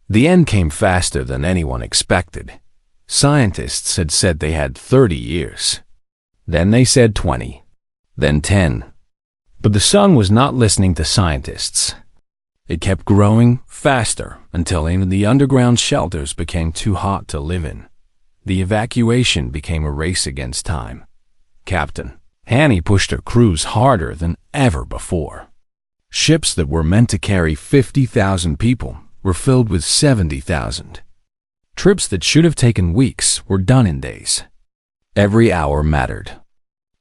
The end came faster than anyone expected. Scientists had said they had 30 years. Then they said 20. Then 10. But the sun was not listening to scientists. It kept growing faster until even the underground shelters became too hot to live in. The evacuation became a race against time. Captain Hanny pushed her crews harder than ever before. Ships that were meant to carry 50,000 people were filled with 70,000. Trips that should have taken weeks were done in days. Every hour mattered.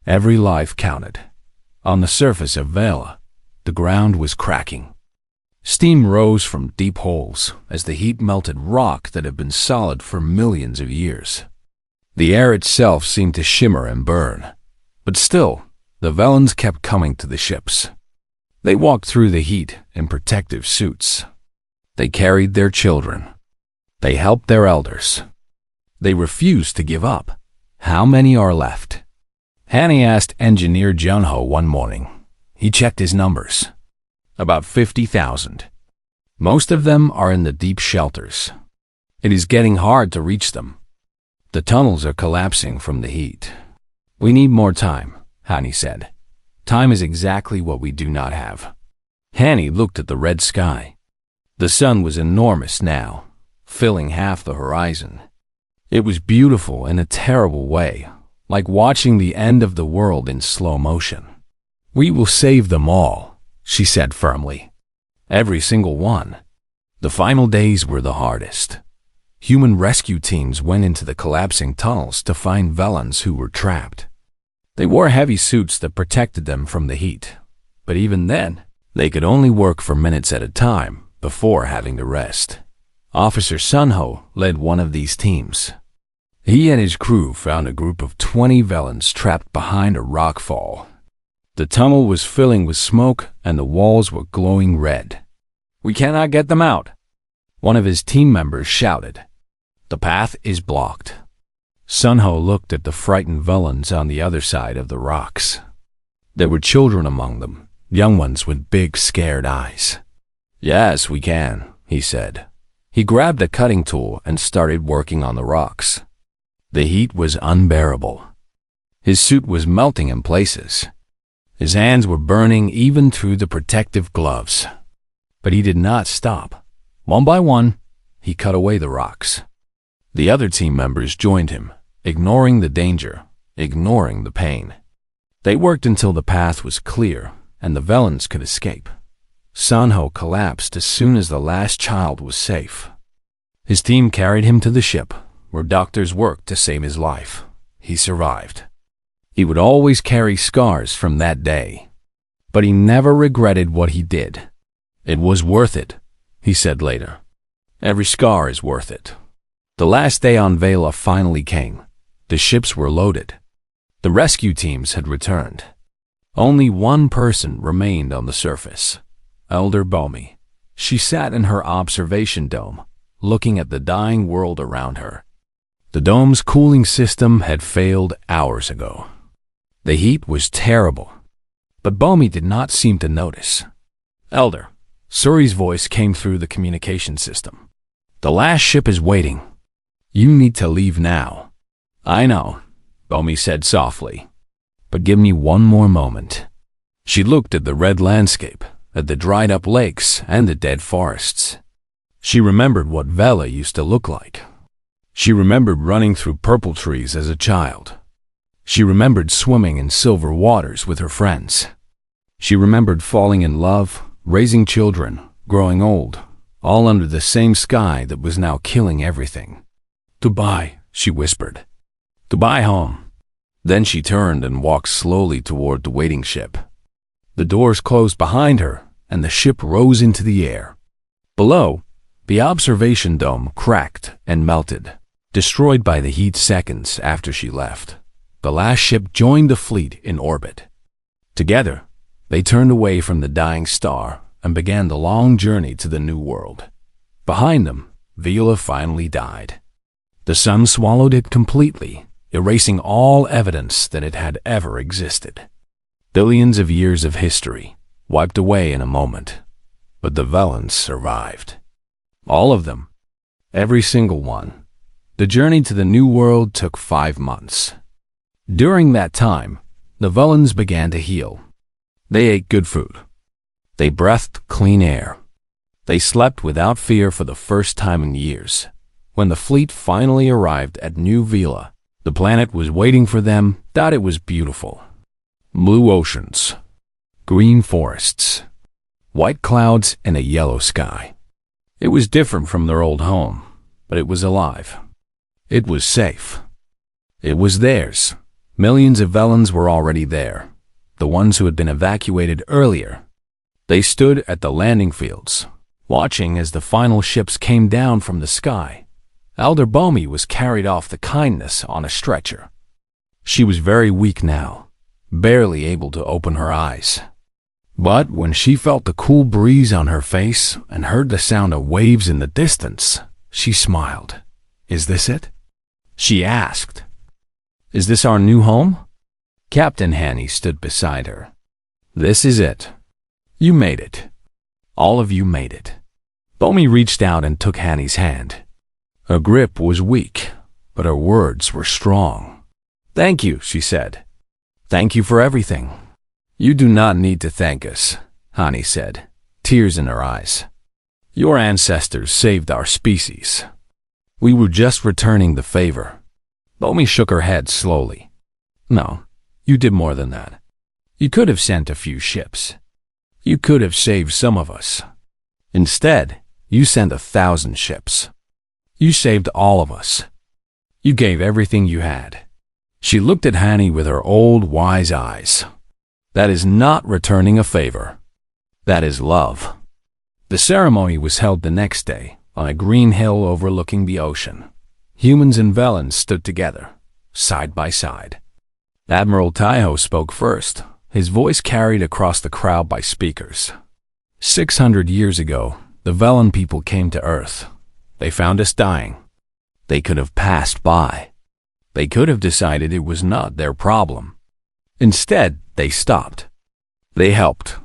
Every life counted. On the surface of Vela, the ground was cracking. Steam rose from deep holes as the heat melted rock that had been solid for millions of years. The air itself seemed to shimmer and burn. But still, the Velans kept coming to the ships. They walked through the heat in protective suits. They carried their children. They helped their elders. They refused to give up. How many are left? Hanny asked Engineer Junho one morning. He checked his numbers. About 50,000. Most of them are in the deep shelters. It is getting hard to reach them. The tunnels are collapsing from the heat. We need more time, Hanny said. Time is exactly what we do not have. Hanny looked at the red sky. The sun was enormous now, filling half the horizon. It was beautiful in a terrible way, like watching the end of the world in slow motion. We will save them all, she said firmly. Every single one. The final days were the hardest. Human rescue teams went into the collapsing tunnels to find Velans who were trapped. They wore heavy suits that protected them from the heat, but even then, they could only work for minutes at a time before having to rest. Officer Sunho led one of these teams. He and his crew found a group of 20 Velans trapped behind a rock fall. The tunnel was filling with smoke and the walls were glowing red. "We cannot get them out," one of his team members shouted. "The path is blocked." Sunho looked at the frightened Velans on the other side of the rocks. There were children among them, young ones with big, scared eyes. "Yes, we can," he said. He grabbed a cutting tool and started working on the rocks. The heat was unbearable. His suit was melting in places. His hands were burning even through the protective gloves. But he did not stop. One by one, he cut away the rocks. The other team members joined him, ignoring the danger, ignoring the pain. They worked until the path was clear and the Velans could escape. Sunho collapsed as soon as the last child was safe. His team carried him to the ship, where doctors worked to save his life. He survived. He would always carry scars from that day. But he never regretted what he did. "It was worth it," he said later. "Every scar is worth it." The last day on Vela finally came. The ships were loaded. The rescue teams had returned. Only one person remained on the surface. Elder Bomi. She sat in her observation dome, looking at the dying world around her. The dome's cooling system had failed hours ago. The heat was terrible, but Bomi did not seem to notice. "Elder," Suri's voice came through the communication system. "The last ship is waiting. You need to leave now." "I know," Bomi said softly, "but give me one more moment." She looked at the red landscape, at the dried-up lakes and the dead forests. She remembered what Vela used to look like. She remembered running through purple trees as a child. She remembered swimming in silver waters with her friends. She remembered falling in love, raising children, growing old, all under the same sky that was now killing everything. "Goodbye," she whispered. "Goodbye, home." Then she turned and walked slowly toward the waiting ship. The doors closed behind her, and the ship rose into the air. Below, the observation dome cracked and melted, destroyed by the heat seconds after she left. The last ship joined the fleet in orbit. Together, they turned away from the dying star and began the long journey to the new world. Behind them, Vela finally died. The sun swallowed it completely, erasing all evidence that it had ever existed. Billions of years of history wiped away in a moment, but the Velans survived. All of them, Every single one. The journey to the new world took 5 months. During that time, the villains began to heal. They ate good food. They breathed clean air. They slept without fear for the first time in years. When the fleet finally arrived at New Vila, the planet was waiting for them. That it was beautiful. Blue oceans, green forests, white clouds, and a yellow sky. It was different from their old home, but it was alive. It was safe. It was theirs. Millions of villains were already there, the ones who had been evacuated earlier. They stood at the landing fields, watching as the final ships came down from the sky. Elder Bomi was carried off the kindness on a stretcher. She was very weak now, barely able to open her eyes. But when she felt the cool breeze on her face and heard the sound of waves in the distance, she smiled. "Is this it?" she asked. "Is this our new home?" Captain Hanny stood beside her. "This is it. You made it. All of you made it." Bomi reached out and took Hanny's hand. Her grip was weak, but her words were strong. "Thank you," she said. "Thank you for everything." "You do not need to thank us," Hanny said, tears in her eyes. "Your ancestors saved our species. We were just returning the favor." Bomi shook her head slowly. "No, you did more than that. You could have sent a few ships. You could have saved some of us. Instead, you sent 1,000 ships. You saved all of us. You gave everything you had." She looked at Hanny with her old, wise eyes. "That is not returning a favor. That is love." The ceremony was held the next day on a green hill overlooking the ocean. Humans and villains stood together, side by side. Admiral Taiho spoke first, his voice carried across the crowd by speakers. 600 years ago, the Velen people came to Earth. They found us dying. They could have passed by. They could have decided it was not their problem. Instead, they stopped. They helped.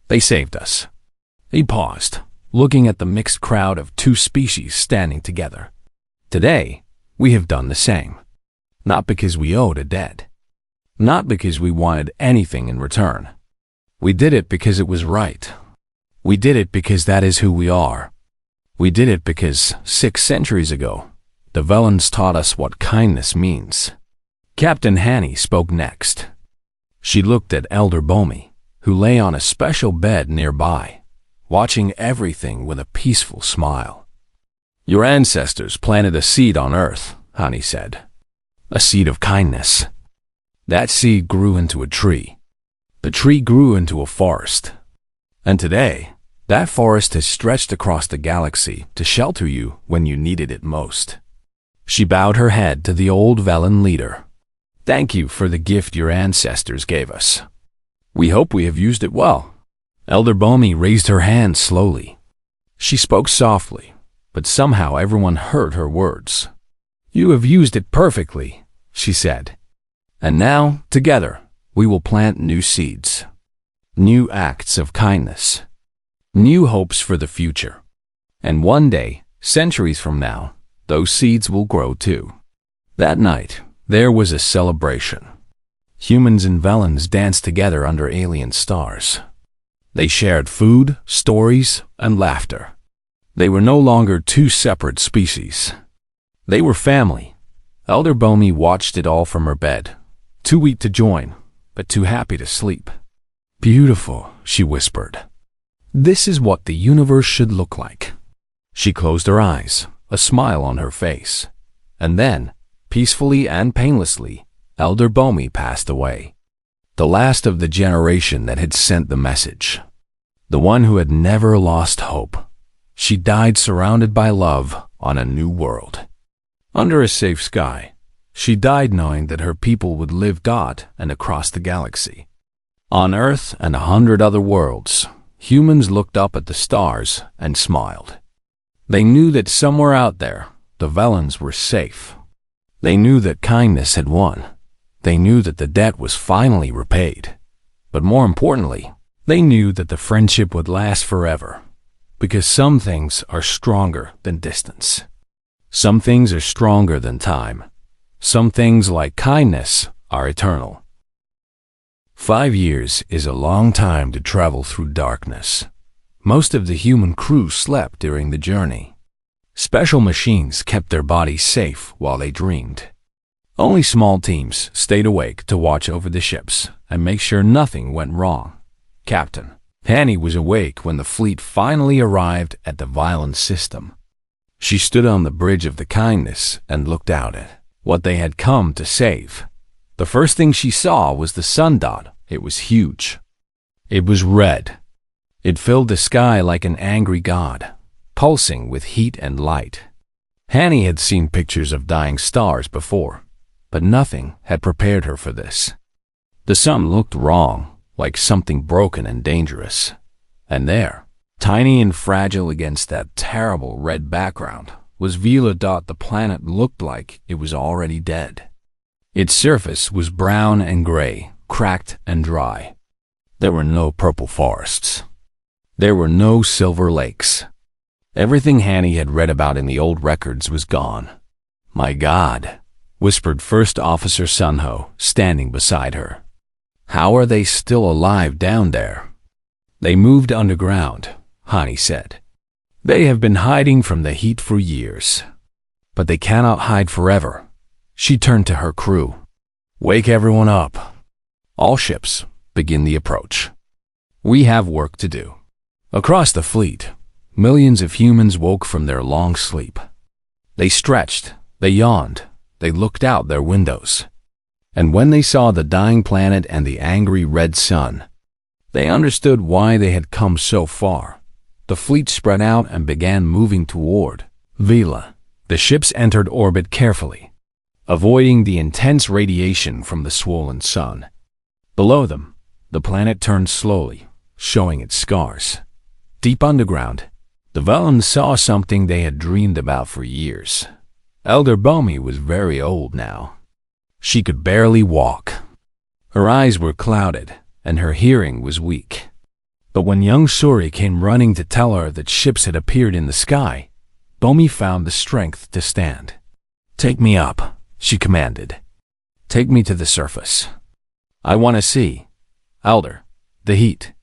They saved us. He paused, looking at the mixed crowd of two species standing together. Today, we have done the same. Not because we owed a debt. Not because we wanted anything in return. We did it because it was right. We did it because that is who we are. We did it because 6 centuries ago, the Velens taught us what kindness means. Captain Hanny spoke next. She looked at Elder Bomi, who lay on a special bed nearby, watching everything with a peaceful smile. "Your ancestors planted a seed on Earth," Hanny said. "A seed of kindness. That seed grew into a tree. The tree grew into a forest. And today, that forest has stretched across the galaxy to shelter you when you needed it most." She bowed her head to the old Velen leader. "Thank you for the gift your ancestors gave us. We hope we have used it well." Elder Bomi raised her hand slowly. She spoke softly, but somehow everyone heard her words. "You have used it perfectly," she said. "And now, together, we will plant new seeds. New acts of kindness. New hopes for the future. And one day, centuries from now, those seeds will grow too." That night, there was a celebration. Humans and Velens danced together under alien stars. They shared food, stories, and laughter. They were no longer two separate species. They were family. Elder Bomi watched it all from her bed, too weak to join, but too happy to sleep. "Beautiful," she whispered. "This is what the universe should look like." She closed her eyes, a smile on her face. And then, peacefully and painlessly, Elder Bomi passed away. The last of the generation that had sent the message. The one who had never lost hope. She died surrounded by love on a new world. Under a safe sky, she died knowing that her people would live and across the galaxy. On Earth and 100 other worlds, humans looked up at the stars and smiled. They knew that somewhere out there, the Velens were safe. They knew that kindness had won. They knew that the debt was finally repaid. But more importantly, they knew that the friendship would last forever. Because some things are stronger than distance. Some things are stronger than time. Some things, like kindness, are eternal. 5 years is a long time to travel through darkness. Most of the human crew slept during the journey. Special machines kept their bodies safe while they dreamed. Only small teams stayed awake to watch over the ships and make sure nothing went wrong. Captain Hanny was awake when the fleet finally arrived at the Violent system. She stood on the bridge of the Kindness and looked out at what they had come to save. The first thing she saw was the sun dot. It was huge. It was red. It filled the sky like an angry god, pulsing with heat and light. Hanny had seen pictures of dying stars before, but nothing had prepared her for this. The sun looked wrong, like something broken and dangerous. And there, tiny and fragile against that terrible red background, was Vila. The planet looked like it was already dead. Its surface was brown and gray, cracked and dry. There were no purple forests. There were no silver lakes. Everything Hanny had read about in the old records was gone. "My God," whispered First Officer Sunho, standing beside her. "How are they still alive down there?" "They moved underground," Hanny said. "They have been hiding from the heat for years. But they cannot hide forever." She turned to her crew. "Wake everyone up. All ships, begin the approach. We have work to do." Across the fleet, millions of humans woke from their long sleep. They stretched, they yawned, they looked out their windows. And when they saw the dying planet and the angry red sun, they understood why they had come so far. The fleet spread out and began moving toward Vila. The ships entered orbit carefully, avoiding the intense radiation from the swollen sun. Below them, the planet turned slowly, showing its scars. Deep underground, the Vellans saw something they had dreamed about for years. Elder Bomi was very old now. She could barely walk. Her eyes were clouded, and her hearing was weak. But when young Suri came running to tell her that ships had appeared in the sky, Bomi found the strength to stand. "Take me up," she commanded. "Take me to the surface. I want to see." "Elder, the heat,"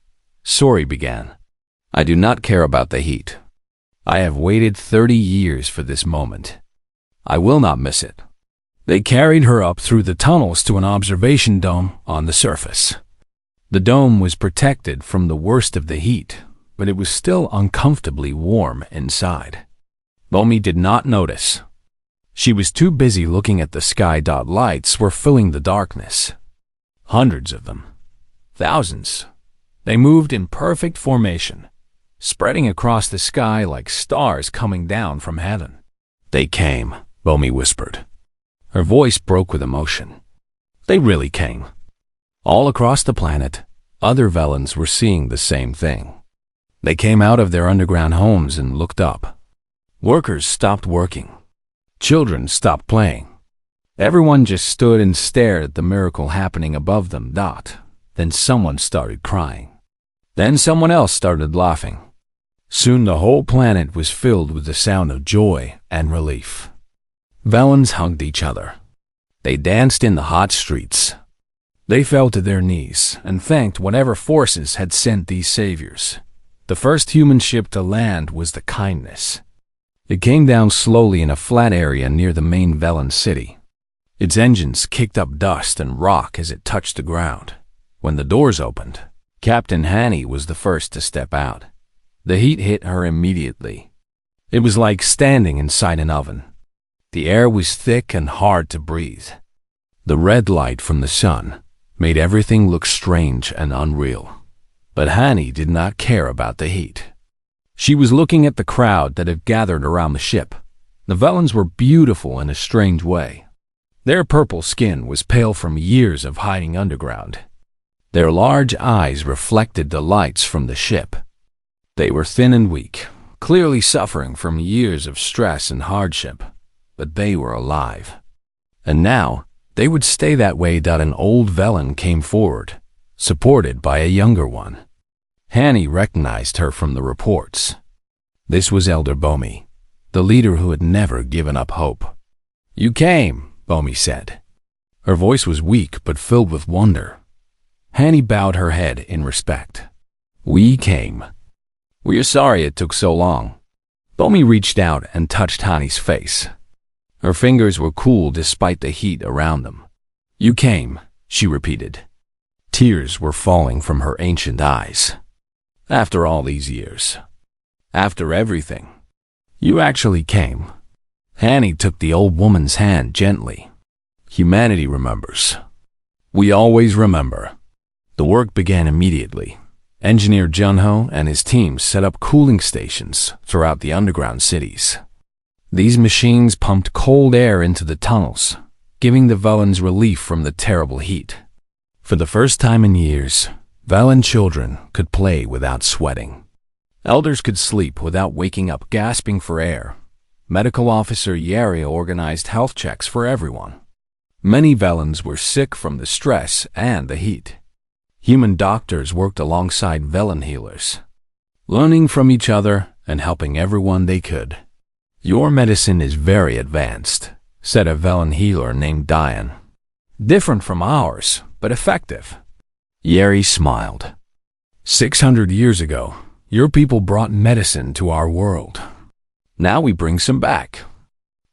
Suri began. "I do not care about the heat. I have waited 30 years for this moment. I will not miss it." They carried her up through the tunnels to an observation dome on the surface. The dome was protected from the worst of the heat, but it was still uncomfortably warm inside. Bomi did not notice. She was too busy looking at the sky. Lights were filling the darkness. Hundreds of them. Thousands. They moved in perfect formation, spreading across the sky like stars coming down from heaven. "They came," Bomi whispered. Her voice broke with emotion. They really came. All across the planet, other Vellans were seeing the same thing. They came out of their underground homes and looked up. Workers stopped working. Children stopped playing. Everyone just stood and stared at the miracle happening above them. Then someone started crying. Then someone else started laughing. Soon the whole planet was filled with the sound of joy and relief. Vellans hugged each other. They danced in the hot streets. They fell to their knees and thanked whatever forces had sent these saviors. The first human ship to land was the Kindness. It came down slowly in a flat area near the main Vellan city. Its engines kicked up dust and rock as it touched the ground. When the doors opened, Captain Hanny was the first to step out. The heat hit her immediately. It was like standing inside an oven. The air was thick and hard to breathe. The red light from the sun made everything look strange and unreal. But Hanny did not care about the heat. She was looking at the crowd that had gathered around the ship. The Vellans were beautiful in a strange way. Their purple skin was pale from years of hiding underground. Their large eyes reflected the lights from the ship. They were thin and weak, clearly suffering from years of stress and hardship, but they were alive. And now, they would stay that way. An old Vellan came forward, supported by a younger one. Hanny recognized her from the reports. This was Elder Bomi, the leader who had never given up hope. "You came," Bomi said. Her voice was weak but filled with wonder. Hani bowed her head in respect. "We came. We are sorry it took so long." Bomi reached out and touched Hani's face. Her fingers were cool despite the heat around them. "You came," she repeated. Tears were falling from her ancient eyes. "After all these years. After everything. You actually came." Hani took the old woman's hand gently. "Humanity remembers. We always remember." The work began immediately. Engineer Junho and his team set up cooling stations throughout the underground cities. These machines pumped cold air into the tunnels, giving the Velans relief from the terrible heat. For the first time in years, Velan children could play without sweating. Elders could sleep without waking up gasping for air. Medical Officer Yeri organized health checks for everyone. Many Velans were sick from the stress and the heat. Human doctors worked alongside Velan healers, learning from each other and helping everyone they could. "Your medicine is very advanced," said a Velan healer named Diane. "Different from ours, but effective." Yeri smiled. 600 years ago, your people brought medicine to our world. Now we bring some back.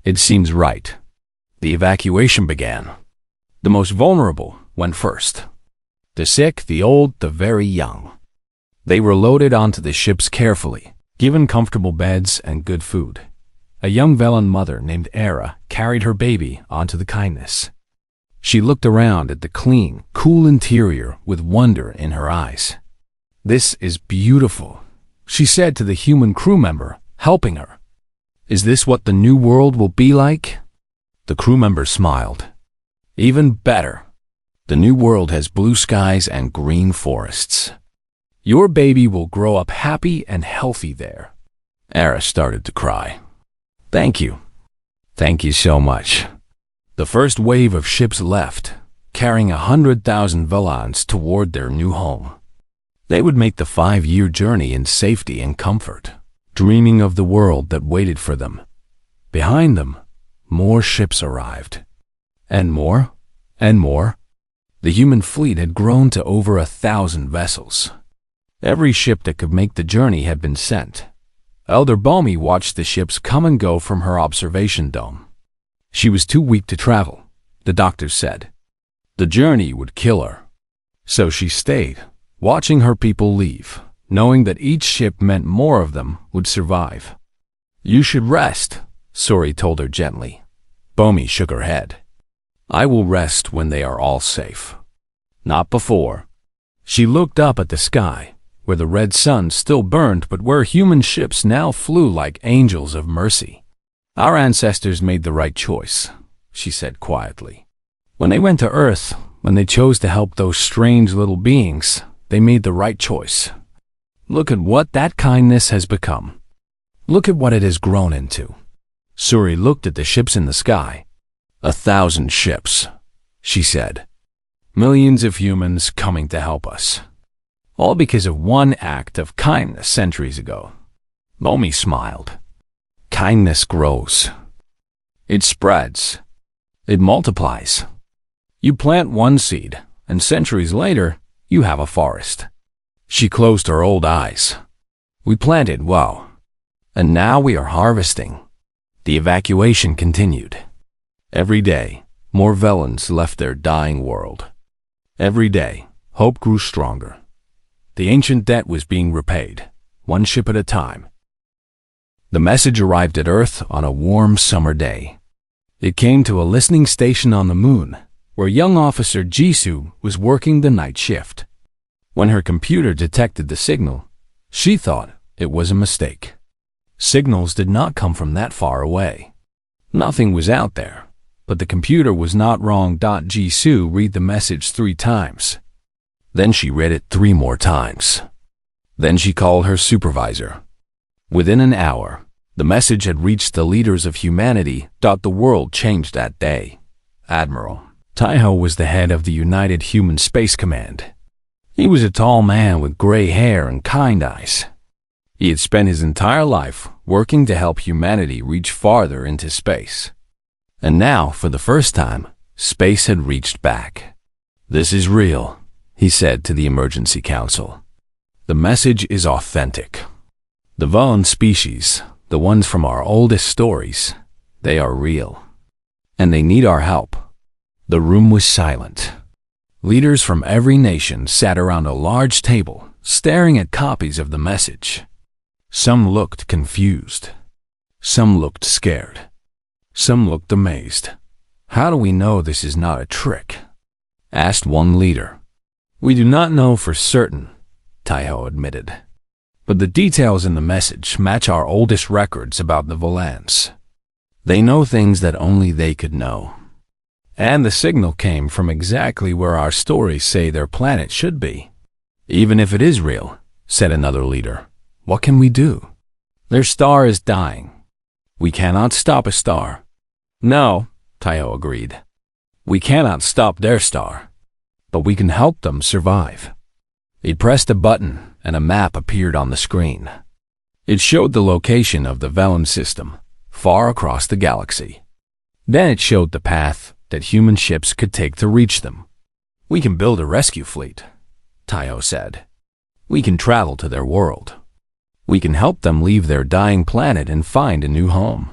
It seems right." The evacuation began. The most vulnerable went first. The sick, the old, the very young. They were loaded onto the ships carefully, given comfortable beds and good food. A young Velan mother named Era carried her baby onto the Kindness. She looked around at the clean, cool interior with wonder in her eyes. "This is beautiful," she said to the human crew member helping her. "Is this what the new world will be like?" The crew member smiled. "Even better. The new world has blue skies and green forests. Your baby will grow up happy and healthy there." Era started to cry. "Thank you. Thank you so much." The first wave of ships left, carrying 100,000 Velans toward their new home. They would make the 5-year journey in safety and comfort, dreaming of the world that waited for them. Behind them, more ships arrived. And more, and more. The human fleet had grown to over 1,000 vessels. Every ship that could make the journey had been sent. Elder Bomi watched the ships come and go from her observation dome. She was too weak to travel, the doctors said. The journey would kill her. So she stayed, watching her people leave, knowing that each ship meant more of them would survive. "You should rest," Sori told her gently. Bomi shook her head. "I will rest when they are all safe. Not before." She looked up at the sky, where the red sun still burned but where human ships now flew like angels of mercy. "Our ancestors made the right choice," she said quietly. "When they went to Earth, when they chose to help those strange little beings, they made the right choice. Look at what that kindness has become. Look at what it has grown into." Suri looked at the ships in the sky. 1,000 ships, she said. Millions of humans coming to help us. All because of one act of kindness centuries ago. Bomi smiled. Kindness grows. It spreads. It multiplies. You plant one seed, and centuries later, you have a forest. She closed her old eyes. We planted well, and now we are harvesting. The evacuation continued. Every day, more Velans left their dying world. Every day, hope grew stronger. The ancient debt was being repaid, one ship at a time. The message arrived at Earth on a warm summer day. It came to a listening station on the moon, where young officer Jisoo was working the night shift. When her computer detected the signal, she thought it was a mistake. Signals did not come from that far away. Nothing was out there, but the computer was not wrong. Jisoo read the message 3 times. Then she read it 3 more times. Then she called her supervisor. Within an hour, the message had reached the leaders of humanity. The world changed that day. Admiral Taiho was the head of the United Human Space Command. He was a tall man with gray hair and kind eyes. He had spent his entire life working to help humanity reach farther into space. And now, for the first time, space had reached back. "This is real," he said to the Emergency Council. "The message is authentic. The Vaughn species, the ones from our oldest stories, they are real. And they need our help." The room was silent. Leaders from every nation sat around a large table, staring at copies of the message. Some looked confused. Some looked scared. Some looked amazed. "How do we know this is not a trick?" asked one leader. "We do not know for certain," Taiho admitted. "But the details in the message match our oldest records about the Volans. They know things that only they could know. And the signal came from exactly where our stories say their planet should be." "Even if it is real," said another leader, "what can we do? Their star is dying. We cannot stop a star." "No," Taiho agreed. "We cannot stop their star, but we can help them survive." He pressed a button and a map appeared on the screen. It showed the location of the Velen system, far across the galaxy. Then it showed the path that human ships could take to reach them. "We can build a rescue fleet," Taiho said. "We can travel to their world. We can help them leave their dying planet and find a new home."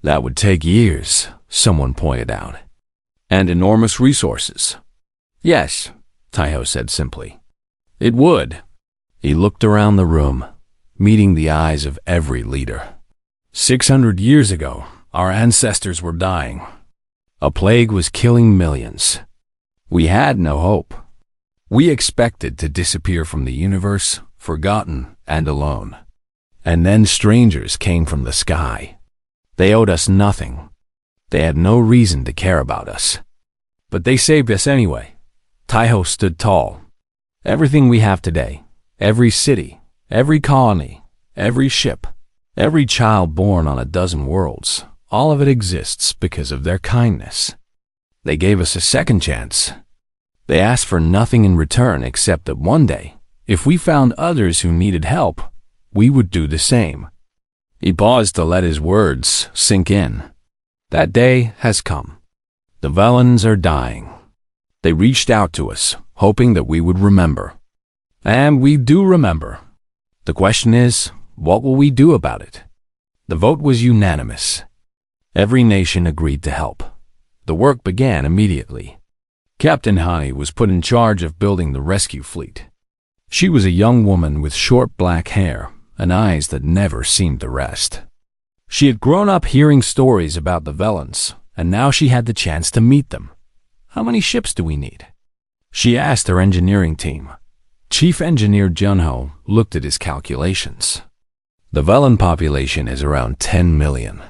"That would take years," someone pointed out. "And enormous resources." "Yes," Taiho said simply. "It would." He looked around the room, meeting the eyes of every leader. 600 years ago, our ancestors were dying. A plague was killing millions. We had no hope. We expected to disappear from the universe, forgotten and alone. And then strangers came from the sky. They owed us nothing. They had no reason to care about us. But they saved us anyway. Taiho stood tall. Everything we have today, every city, every colony, every ship, every child born on a dozen worlds, all of it exists because of their kindness. They gave us a second chance. They asked for nothing in return except that one day, if we found others who needed help, we would do the same. He paused to let his words sink in. That day has come. The Velens are dying. They reached out to us, hoping that we would remember. And we do remember. The question is, what will we do about it? The vote was unanimous. Every nation agreed to help. The work began immediately. Captain Hani was put in charge of building the rescue fleet. She was a young woman with short black hair and eyes that never seemed to rest. She had grown up hearing stories about the Velens, and now she had the chance to meet them. "How many ships do we need?" she asked her engineering team. Chief Engineer Junho looked at his calculations. The Velen population is around 10 million.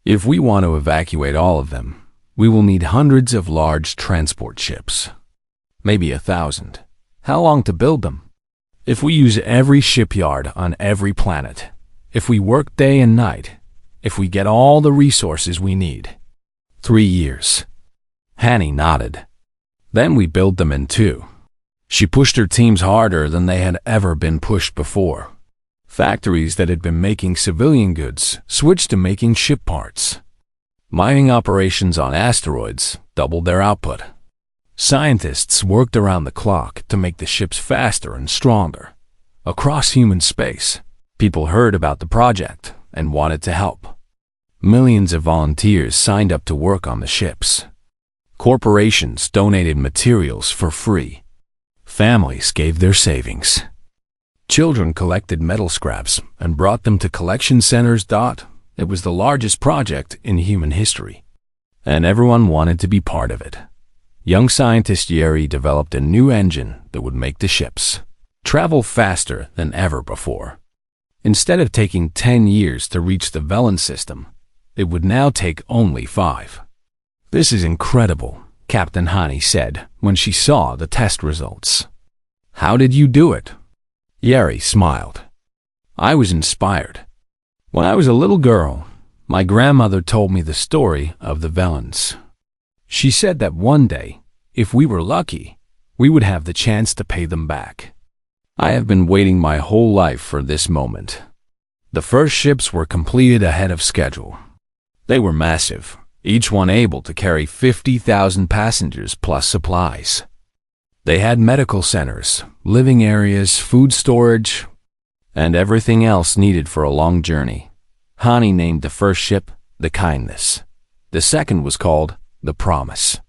If we want to evacuate all of them, we will need hundreds of large transport ships. Maybe 1,000. How long to build them? If we use every shipyard on every planet, if we work day and night, if we get all the resources we need, 3 years. Hani nodded. Then we build them in 2. She pushed her teams harder than they had ever been pushed before. Factories that had been making civilian goods switched to making ship parts. Mining operations on asteroids doubled their output. Scientists worked around the clock to make the ships faster and stronger. Across human space, people heard about the project and wanted to help. Millions of volunteers signed up to work on the ships. Corporations donated materials for free. Families gave their savings. Children collected metal scraps and brought them to collection centers. It was the largest project in human history, and everyone wanted to be part of it. Young scientist Yeri developed a new engine that would make the ships travel faster than ever before. Instead of taking 10 years to reach the Velen system, it would now take only 5. "This is incredible," Captain Hani said when she saw the test results. "How did you do it?" Yeri smiled. "I was inspired. When I was a little girl, my grandmother told me the story of the Velens. She said that one day, if we were lucky, we would have the chance to pay them back. I have been waiting my whole life for this moment. The first ships were completed ahead of schedule. They were massive, each one able to carry 50,000 passengers plus supplies. They had medical centers, living areas, food storage, and everything else needed for a long journey. Hani named the first ship the Kindness. The second was called the Promise.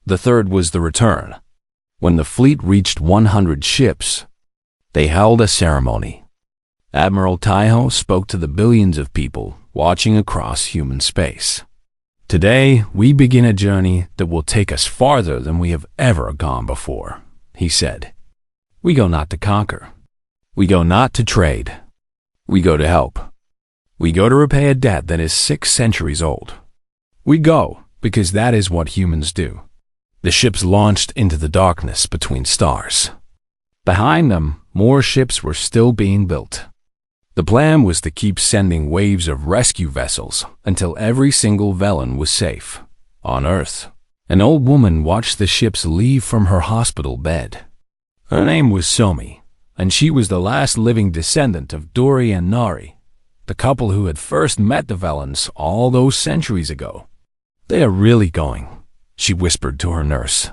The third was the Return. When the fleet reached 100 ships, they held a ceremony. Admiral Taiho spoke to the billions of people watching across human space. Today, we begin a journey that will take us farther than we have ever gone before, he said. We go not to conquer. We go not to trade. We go to help. We go to repay a debt that is 6 centuries old. We go because that is what humans do. The ships launched into the darkness between stars. Behind them, more ships were still being built. The plan was to keep sending waves of rescue vessels until every single Velen was safe. On Earth, an old woman watched the ships leave from her hospital bed. Her name was Somi, and she was the last living descendant of Dori and Nari, the couple who had first met the Velens all those centuries ago. They are really going, she whispered to her nurse.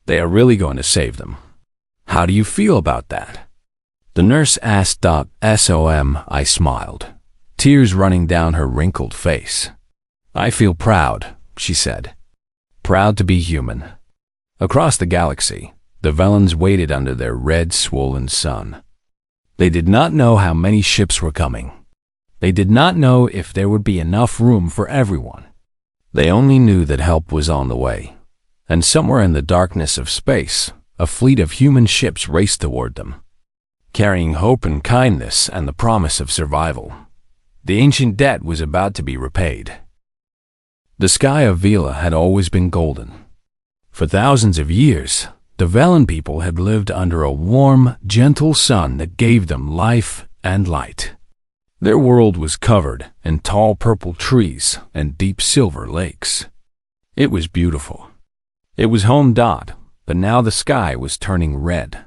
They are really going to save them. How do you feel about that? The nurse asked. "SOM," I smiled, tears running down her wrinkled face. I feel proud, she said. Proud to be human. Across the galaxy, the Velens waited under their red, swollen sun. They did not know how many ships were coming. They did not know if there would be enough room for everyone. They only knew that help was on the way. And somewhere in the darkness of space, a fleet of human ships raced toward them, carrying hope and kindness and the promise of survival. The ancient debt was about to be repaid. The sky of Vila had always been golden. For thousands of years, the Velen people had lived under a warm, gentle sun that gave them life and light. Their world was covered in tall purple trees and deep silver lakes. It was beautiful. It was home. But now the sky was turning red.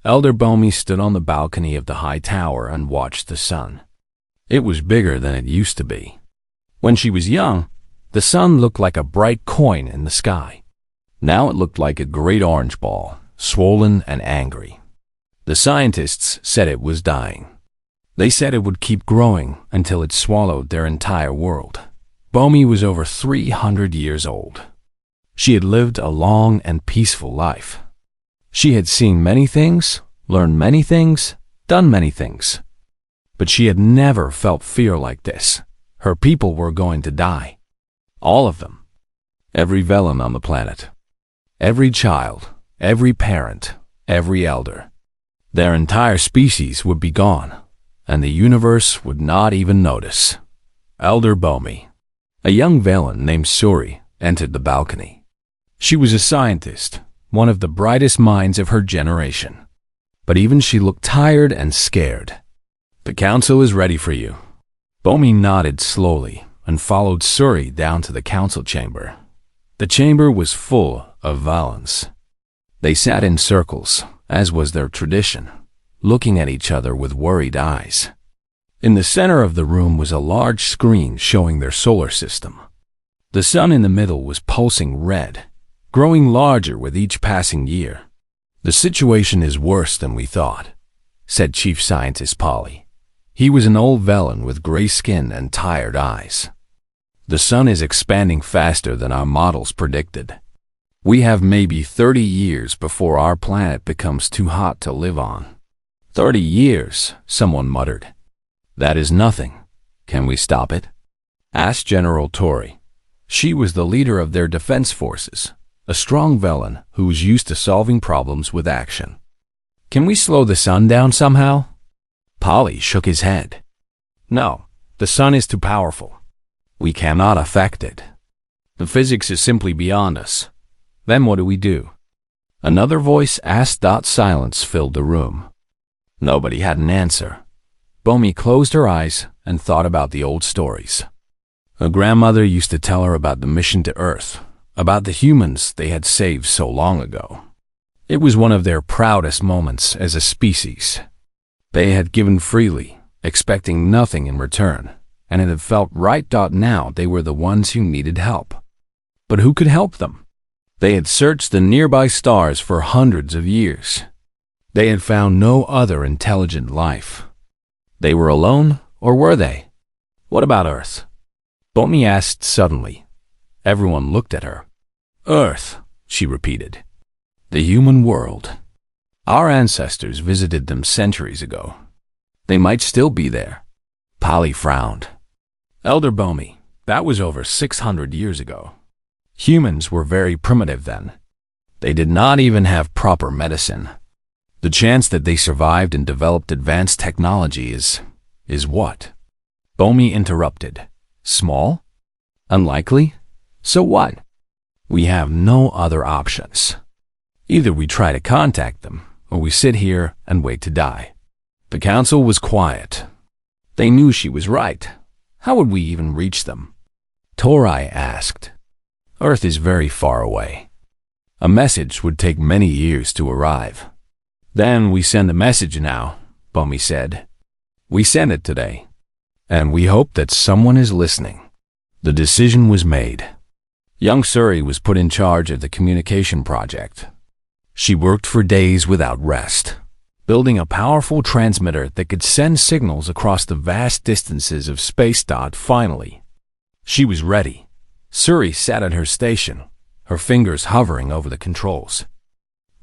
Elder Bomi stood on the balcony of the high tower and watched the sun. It was bigger than it used to be. When she was young, the sun looked like a bright coin in the sky. Now it looked like a great orange ball, swollen and angry. The scientists said it was dying. They said it would keep growing until it swallowed their entire world. Bomi was over 300 years old. She had lived a long and peaceful life. She had seen many things, learned many things, done many things. But she had never felt fear like this. Her people were going to die. All of them. Every Velen on the planet. Every child, every parent, every elder. Their entire species would be gone, and the universe would not even notice. Elder Bomi, a young Velen named Suri, entered the balcony. She was a scientist, one of the brightest minds of her generation. But even she looked tired and scared. The council is ready for you. Bomi nodded slowly and followed Suri down to the council chamber. The chamber was full of Valens. They sat in circles, as was their tradition, looking at each other with worried eyes. In the center of the room was a large screen showing their solar system. The sun in the middle was pulsing red, growing larger with each passing year. The situation is worse than we thought, said Chief Scientist Polly. He was an old Velen with gray skin and tired eyes. The sun is expanding faster than our models predicted. We have maybe 30 years before our planet becomes too hot to live on. 30 years, someone muttered. That is nothing. Can we stop it? Asked General Tori. She was the leader of their defense forces, a strong Velen who was used to solving problems with action. Can we slow the sun down somehow? Polly shook his head. No, the sun is too powerful. We cannot affect it. The physics is simply beyond us. Then what do we do? Another voice asked. Silence filled the room. Nobody had an answer. Bomi closed her eyes and thought about the old stories. Her grandmother used to tell her about the mission to Earth, about the humans they had saved so long ago. It was one of their proudest moments as a species. They had given freely, expecting nothing in return, and it had felt right. Now they were the ones who needed help. But who could help them? They had searched the nearby stars for hundreds of years. They had found no other intelligent life. They were alone, or were they? What about Earth? Bomi asked suddenly. Everyone looked at her. Earth, she repeated. The human world. Our ancestors visited them centuries ago. They might still be there. Polly frowned. Elder Bomi, that was over 600 years ago. Humans were very primitive then. They did not even have proper medicine. The chance that they survived and developed advanced technology is what? Bomi interrupted. Small? Unlikely? So what? We have no other options. Either we try to contact them, or we sit here and wait to die. The council was quiet. They knew she was right. How would we even reach them? Torai asked. Earth is very far away. A message would take many years to arrive. Then we send a message now, Bomi said. We send it today, and we hope that someone is listening. The decision was made. Young Suri was put in charge of the communication project. She worked for days without rest, building a powerful transmitter that could send signals across the vast distances of space. Finally, she was ready. Suri sat at her station, her fingers hovering over the controls.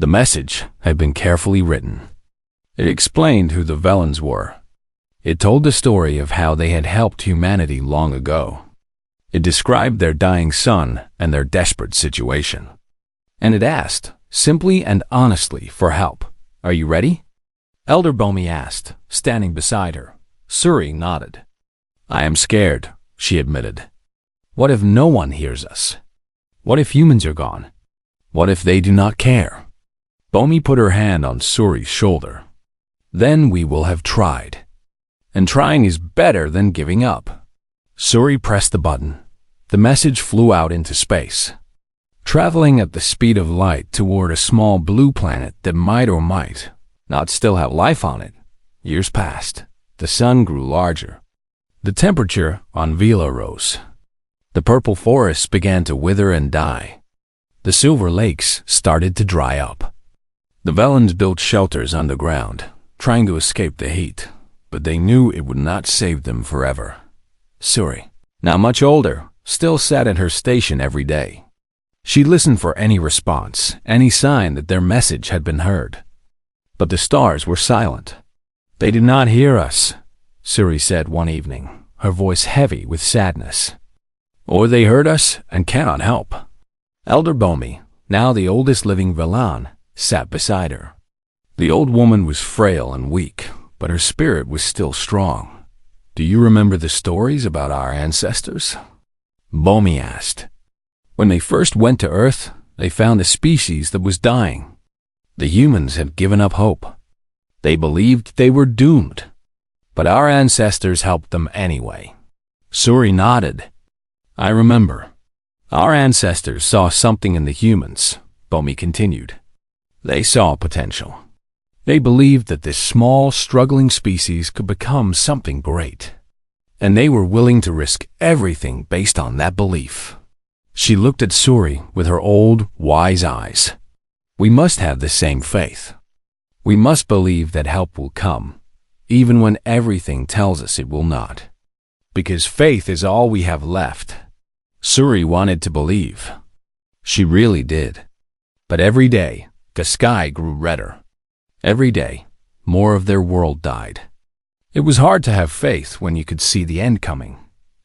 The message had been carefully written. It explained who the Velans were. It told the story of how they had helped humanity long ago. It described their dying son and their desperate situation. And it asked, simply and honestly, for help. Are you ready? Elder Bomi asked, standing beside her. Suri nodded. I am scared, she admitted. What if no one hears us? What if humans are gone? What if they do not care? Bomi put her hand on Suri's shoulder. Then we will have tried. And trying is better than giving up. Suri pressed the button. The message flew out into space, traveling at the speed of light toward a small blue planet that might or might not still have life on it. Years passed. The sun grew larger. The temperature on Vila rose. The purple forests began to wither and die. The silver lakes started to dry up. The Velans built shelters underground, trying to escape the heat, but they knew it would not save them forever. Suri, now much older, still sat at her station every day. She listened for any response, any sign that their message had been heard. But the stars were silent. They did not hear us, Suri said one evening, her voice heavy with sadness. Or they heard us and cannot help. Elder Bomi, now the oldest living Velan, sat beside her. The old woman was frail and weak, but her spirit was still strong. Do you remember the stories about our ancestors? Bomi asked. When they first went to Earth, they found a species that was dying. The humans had given up hope. They believed they were doomed. But our ancestors helped them anyway. Suri nodded. I remember. Our ancestors saw something in the humans, Bomi continued. They saw potential. They believed that this small, struggling species could become something great. And they were willing to risk everything based on that belief. She looked at Suri with her old, wise eyes. We must have the same faith. We must believe that help will come, even when everything tells us it will not. Because faith is all we have left. Suri wanted to believe. She really did. But every day, the sky grew redder. Every day, more of their world died. It was hard to have faith when you could see the end coming.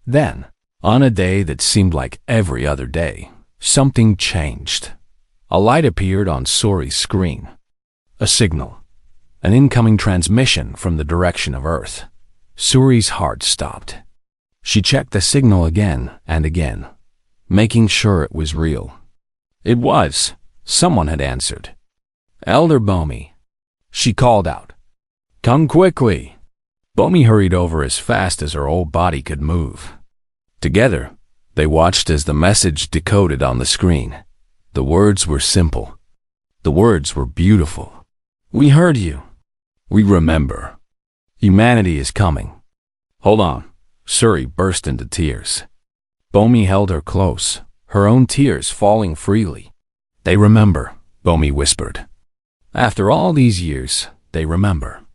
Then, on a day that seemed like every other day, something changed. A light appeared on Suri's screen. A signal. An incoming transmission from the direction of Earth. Suri's heart stopped. She checked the signal again and again, making sure it was real. It was. Someone had answered. Elder Bomi. She called out. Come quickly. Bomi hurried over as fast as her old body could move. Together, they watched as the message decoded on the screen. The words were simple. The words were beautiful. "We heard you. We remember. Humanity is coming." "Hold on." Suri burst into tears. Bomi held her close, her own tears falling freely. "They remember," Bomi whispered. "After all these years, they remember."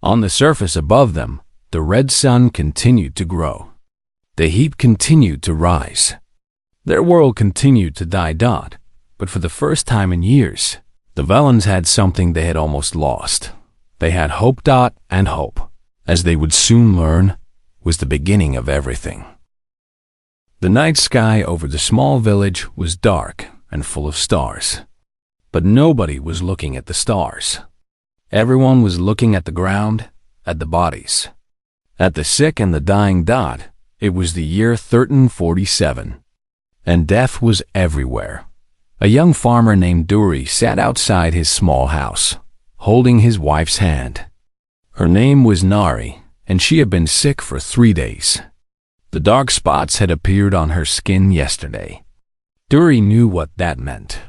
On the surface above them, the red sun continued to grow. The heat continued to rise. Their world continued to die. But for the first time in years, the Velans had something they had almost lost. They had hope. And hope, as they would soon learn, was the beginning of everything. The night sky over the small village was dark and full of stars. But nobody was looking at the stars. Everyone was looking at the ground, at the bodies, at the sick and the dying. It was the year 1347, and death was everywhere. A young farmer named Duri sat outside his small house, holding his wife's hand. Her name was Nari, and she had been sick for 3 days. The dark spots had appeared on her skin yesterday. Duri knew what that meant.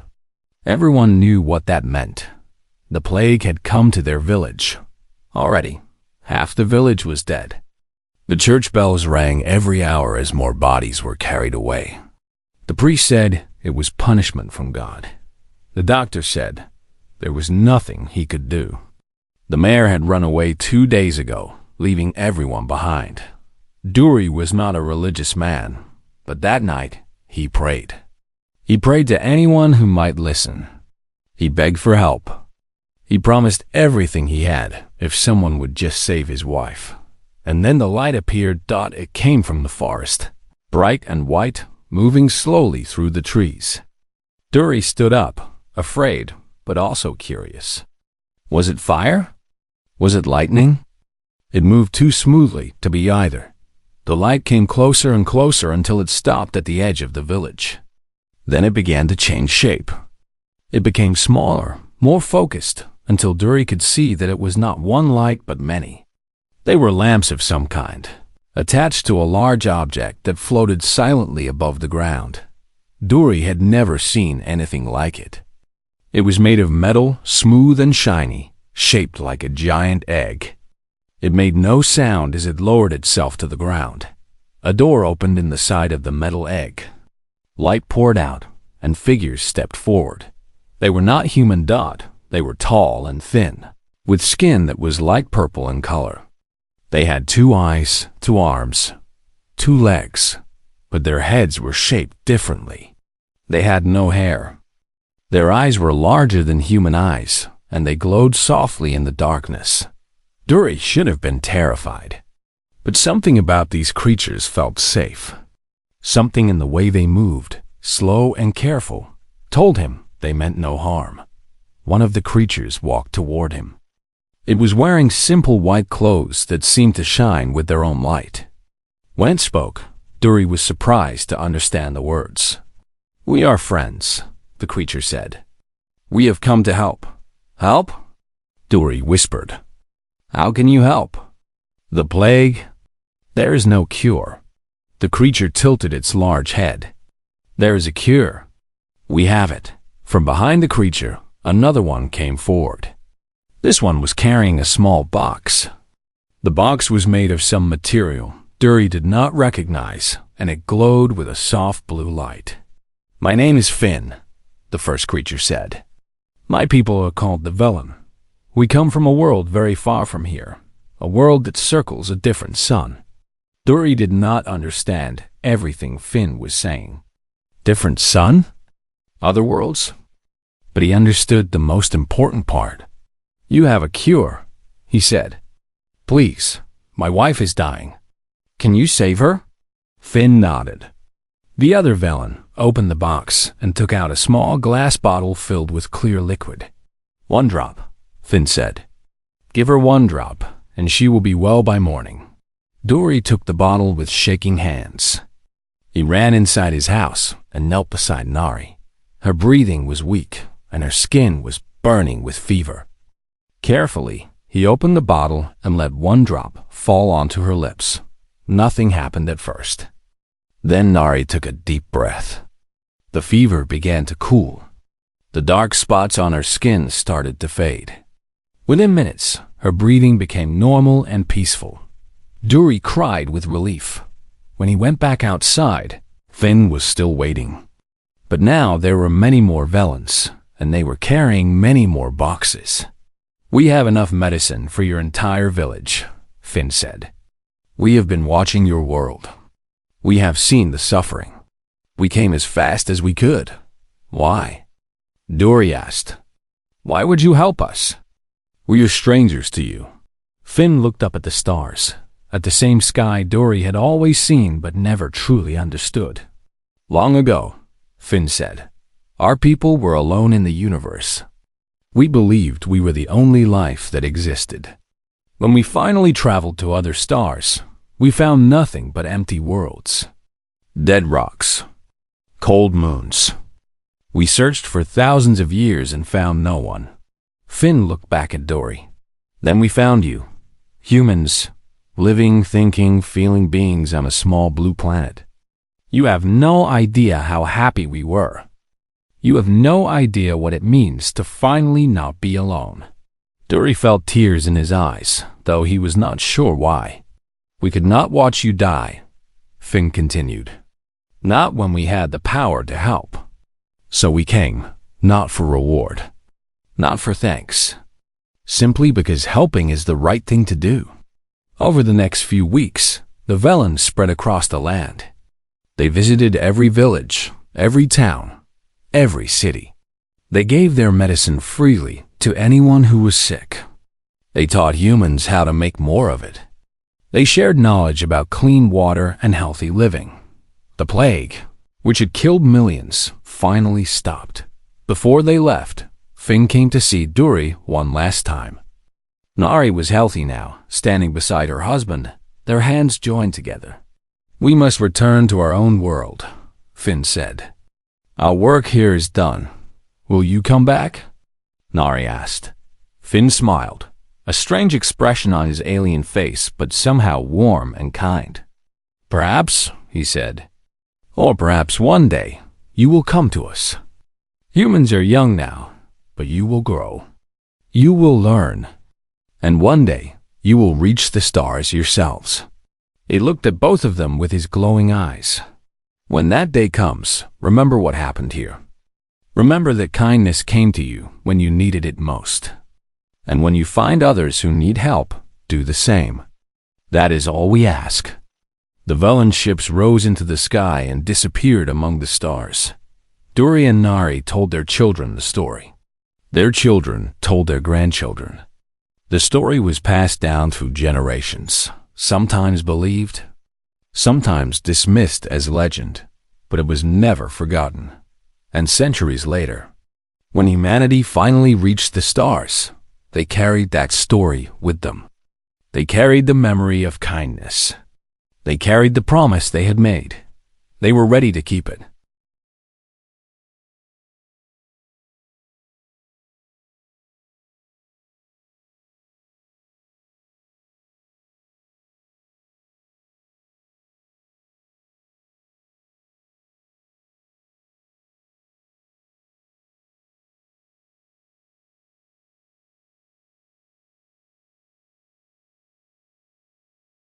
Everyone knew what that meant. The plague had come to their village. Already, half the village was dead. The church bells rang every hour as more bodies were carried away. The priest said it was punishment from God. The doctor said there was nothing he could do. The mayor had run away 2 days ago, leaving everyone behind. Duri was not a religious man, but that night he prayed. He prayed to anyone who might listen. He begged for help. He promised everything he had if someone would just save his wife. And then the light appeared. It came from the forest, bright and white, moving slowly through the trees. Duri stood up, afraid, but also curious. Was it fire? Was it lightning? It moved too smoothly to be either. The light came closer and closer until it stopped at the edge of the village. Then it began to change shape. It became smaller, more focused, until Duri could see that it was not one light but many. They were lamps of some kind, attached to a large object that floated silently above the ground. Duri had never seen anything like it. It was made of metal, smooth and shiny, shaped like a giant egg. It made no sound as it lowered itself to the ground. A door opened in the side of the metal egg. Light poured out, and figures stepped forward. They were not human. They were tall and thin, with skin that was light purple in color. They had 2 eyes, 2 arms, 2 legs, but their heads were shaped differently. They had no hair. Their eyes were larger than human eyes, and they glowed softly in the darkness. Duri should have been terrified, but something about these creatures felt safe. Something in the way they moved, slow and careful, told him they meant no harm. One of the creatures walked toward him. It was wearing simple white clothes that seemed to shine with their own light. When it spoke, Duri was surprised to understand the words. "We are friends," the creature said. "We have come to help." "Help?" Duri whispered. "How can you help?" "The plague? There is no cure." The creature tilted its large head. "There is a cure. We have it." From behind the creature, another one came forward. This one was carrying a small box. The box was made of some material Duri did not recognize, and it glowed with a soft blue light. "My name is Finn," the first creature said. "My people are called the Velan. We come from a world very far from here, a world that circles a different sun." Duri did not understand everything Finn was saying. Different sun? Other worlds? But he understood the most important part. "You have a cure," he said. "Please, my wife is dying. Can you save her?" Finn nodded. The other Velan opened the box and took out a small glass bottle filled with clear liquid. "1 drop," Finn said. "Give her 1 drop, and she will be well by morning." Duri took the bottle with shaking hands. He ran inside his house and knelt beside Nari. Her breathing was weak, and her skin was burning with fever. Carefully, he opened the bottle and let 1 drop fall onto her lips. Nothing happened at first. Then Nari took a deep breath. The fever began to cool. The dark spots on her skin started to fade. Within minutes, her breathing became normal and peaceful. Dory cried with relief. When he went back outside, Finn was still waiting. But now there were many more Velans, and they were carrying many more boxes. "We have enough medicine for your entire village," Finn said. "We have been watching your world. We have seen the suffering. We came as fast as we could." "Why?" Dory asked. "Why would you help us? We're strangers to you." Finn looked up at the stars, at the same sky Dory had always seen but never truly understood. "Long ago," Finn said, "our people were alone in the universe. We believed we were the only life that existed. When we finally traveled to other stars, we found nothing but empty worlds. Dead rocks. Cold moons. We searched for thousands of years and found no one." Finn looked back at Dory. "Then we found you. Humans. Living, thinking, feeling beings on a small blue planet. You have no idea how happy we were. You have no idea what it means to finally not be alone." Dory felt tears in his eyes, though he was not sure why. "We could not watch you die," Finn continued. "Not when we had the power to help. So we came, not for reward, not for thanks, simply because helping is the right thing to do." Over the next few weeks, the Velans spread across the land. They visited every village, every town, every city. They gave their medicine freely to anyone who was sick. They taught humans how to make more of it. They shared knowledge about clean water and healthy living. The plague, which had killed millions, finally stopped. Before they left, Finn came to see Dory one last time. Nari was healthy now, standing beside her husband, their hands joined together. "We must return to our own world," Finn said. "Our work here is done. Will you come back?" Nari asked. Finn smiled, a strange expression on his alien face, but somehow warm and kind. "Perhaps," he said. "Or perhaps one day you will come to us. Humans are young now, but you will grow. You will learn. And one day you will reach the stars yourselves." He looked at both of them with his glowing eyes. "When that day comes, remember what happened here. Remember that kindness came to you when you needed it most. And when you find others who need help, do the same. That is all we ask." The Velan ships rose into the sky and disappeared among the stars. Dory and Nari told their children the story. Their children told their grandchildren. The story was passed down through generations, sometimes believed, sometimes dismissed as legend, but it was never forgotten. And centuries later, when humanity finally reached the stars, they carried that story with them. They carried the memory of kindness. They carried the promise they had made. They were ready to keep it.